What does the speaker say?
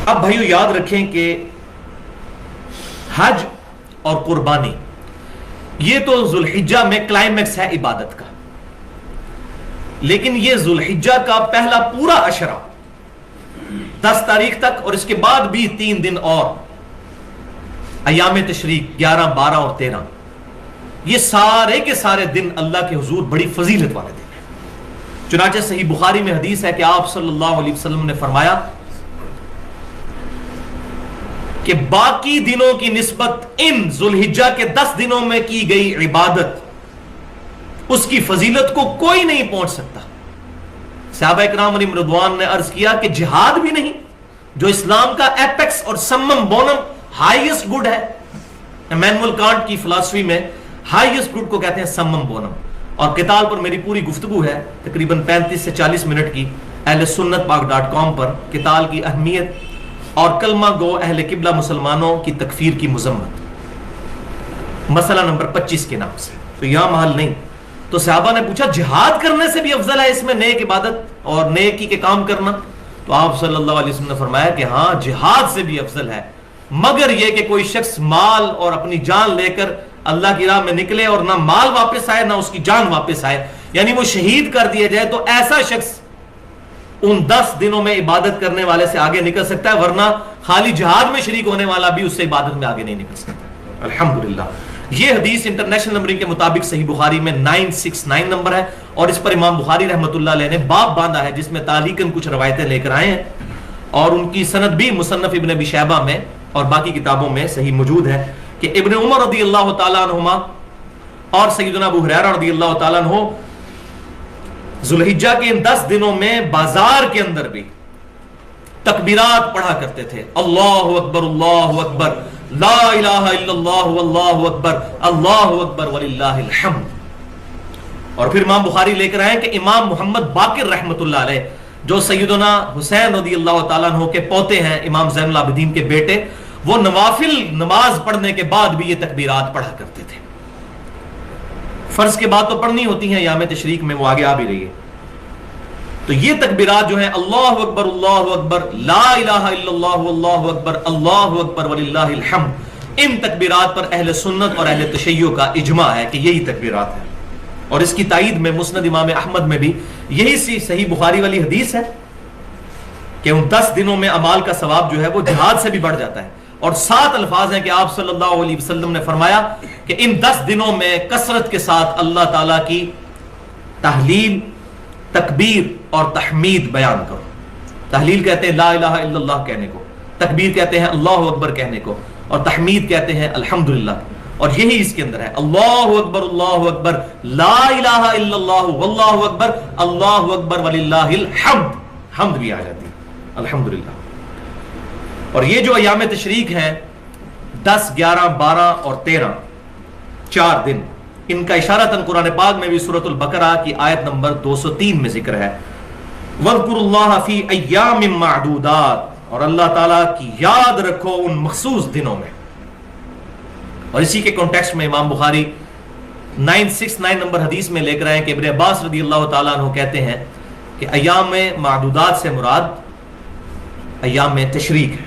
اب بھائیو یاد رکھیں کہ حج اور قربانی یہ تو ذوالحجہ میں کلائمیکس ہے عبادت کا، لیکن یہ ذوالحجہ کا پہلا پورا عشرہ 10 تاریخ تک، اور اس کے بعد بھی 3 دن اور ایام تشریق 11 12 اور 13، یہ سارے کے سارے دن اللہ کے حضور بڑی فضیلت والے دن ہیں۔ چنانچہ صحیح بخاری میں حدیث ہے کہ آپ صلی اللہ علیہ وسلم نے فرمایا کہ باقی دنوں کی نسبت ان ذوالحجہ کے 10 دنوں میں کی گئی عبادت اس کی فضیلت کو کوئی نہیں پہنچ سکتا۔ صحابہ اکرام علیہم رضوان نے عرض کیا کہ جہاد بھی نہیں، جو اسلام کا ایپیکس اور سمم بونم ہائیسٹ گڈ ہے، ایمینول کانٹ کی فلسفی میں ہائیسٹ گڈ کو کہتے ہیں سمم بونم، اور قتال پر میری پوری گفتگو ہے تقریباً 35 سے 40 منٹ کی اہل سنت پاک.com پر، قتال کی اہمیت اور کلمہ گو اہل قبلہ مسلمانوں کی تکفیر کی مذمت، مسئلہ نمبر 25 کے نام سے، تو یہاں محل نہیں۔ تو صحابہ نے پوچھا جہاد کرنے سے بھی افضل ہے اس میں نیک عبادت اور نیکی کے کام کرنا؟ تو آپ صلی اللہ علیہ وسلم نے فرمایا کہ ہاں جہاد سے بھی افضل ہے، مگر یہ کہ کوئی شخص مال اور اپنی جان لے کر اللہ کی راہ میں نکلے اور نہ مال واپس آئے نہ اس کی جان واپس آئے، یعنی وہ شہید کر دیا جائے، تو ایسا شخص ان 10 دنوں میں عبادت کرنے والے سے آگے نکل سکتا ہے، ورنہ خالی جہاد میں شریک ہونے والا بھی اس سے عبادت میں آگے نہیں نکل سکتا۔ الحمدللہ یہ حدیث انٹرنیشنل نمبرنگ کے مطابق صحیح بخاری میں 969 نمبر ہے، اور اس پر امام بخاری رحمۃ اللہ علیہ نے باب باندھا ہے جس میں تعلیقاً کچھ روایتیں لے کر آئے ہیں، اور ان کی سند بھی مصنف ابن ابی شیبہ میں اور باقی کتابوں میں صحیح موجود ہے کہ ابن عمر رضی اللہ تعالیٰ عنہما اور سیدنا ابو ہریرہ رضی اللہ تعالیٰ عنہ ذوالحجہ کے ان 10 دنوں میں بازار کے اندر بھی تکبیرات پڑھا کرتے تھے، اللہ اکبر لا الہ الا اللہ واللہ اکبر اللہ اکبر وللہ الحمد۔ اور پھر امام بخاری لے کر آئے کہ امام محمد باقر رحمت اللہ علیہ جو سیدنا حسین رضی اللہ تعالیٰ عنہ کے پوتے ہیں، امام زین العابدین کے بیٹے، وہ نوافل نماز پڑھنے کے بعد بھی یہ تکبیرات پڑھا کرتے تھے۔ فرض کے بعد تو پڑھنی ہوتی ہیں ایام تشریق میں، وہ آگے آ بھی رہی ہے۔ تو یہ تکبیرات جو ہیں اللہ اکبر لا الہ الا اللہ واللہ اکبر وللہ الحمد، ان تکبیرات پر اہل سنت اور اہل تشیع کا اجماع ہے کہ یہی تکبیرات ہیں، اور اس کی تائید میں مسند امام احمد میں بھی یہی سی صحیح بخاری والی حدیث ہے کہ ان 10 دنوں میں اعمال کا ثواب جو ہے وہ جہاد سے بھی بڑھ جاتا ہے، اور 7 الفاظ ہیں کہ آپ صلی اللہ علیہ وسلم نے فرمایا کہ ان 10 دنوں میں کثرت کے ساتھ اللہ تعالیٰ کی تحلیل، تکبیر اور تحمید بیان کرو۔ تحلیل کہتے ہیں لا الہ الا اللہ کہنے کو، تکبیر کہتے ہیں اللہ اکبر کہنے کو، اور تحمید کہتے ہیں الحمدللہ، اور یہی اس کے اندر ہے اللہ اکبر لا الہ الا اللہ واللہ اکبر وللہ الحمد، حمد بھی آ جاتی ہے الحمدللہ۔ اور یہ جو ایام تشریق ہیں 10 11 12 اور 13 4 دن، ان کا اشارتاً قرآن پاک میں بھی سورۃ البقرہ کی آیت نمبر 203 میں ذکر ہے، وَاذْكُرُوا اللَّهَ فِي أَيَّامٍ مَّعْدُودَاتٍ، اور اللہ تعالیٰ کی یاد رکھو ان مخصوص دنوں میں۔ اور اسی کے کانٹیکسٹ میں امام بخاری 969 نمبر حدیث میں لے کر آئے کہ ابن عباس رضی اللہ تعالیٰ عنہ کہتے ہیں کہ ایام معدودات سے مراد ایام تشریق ہے۔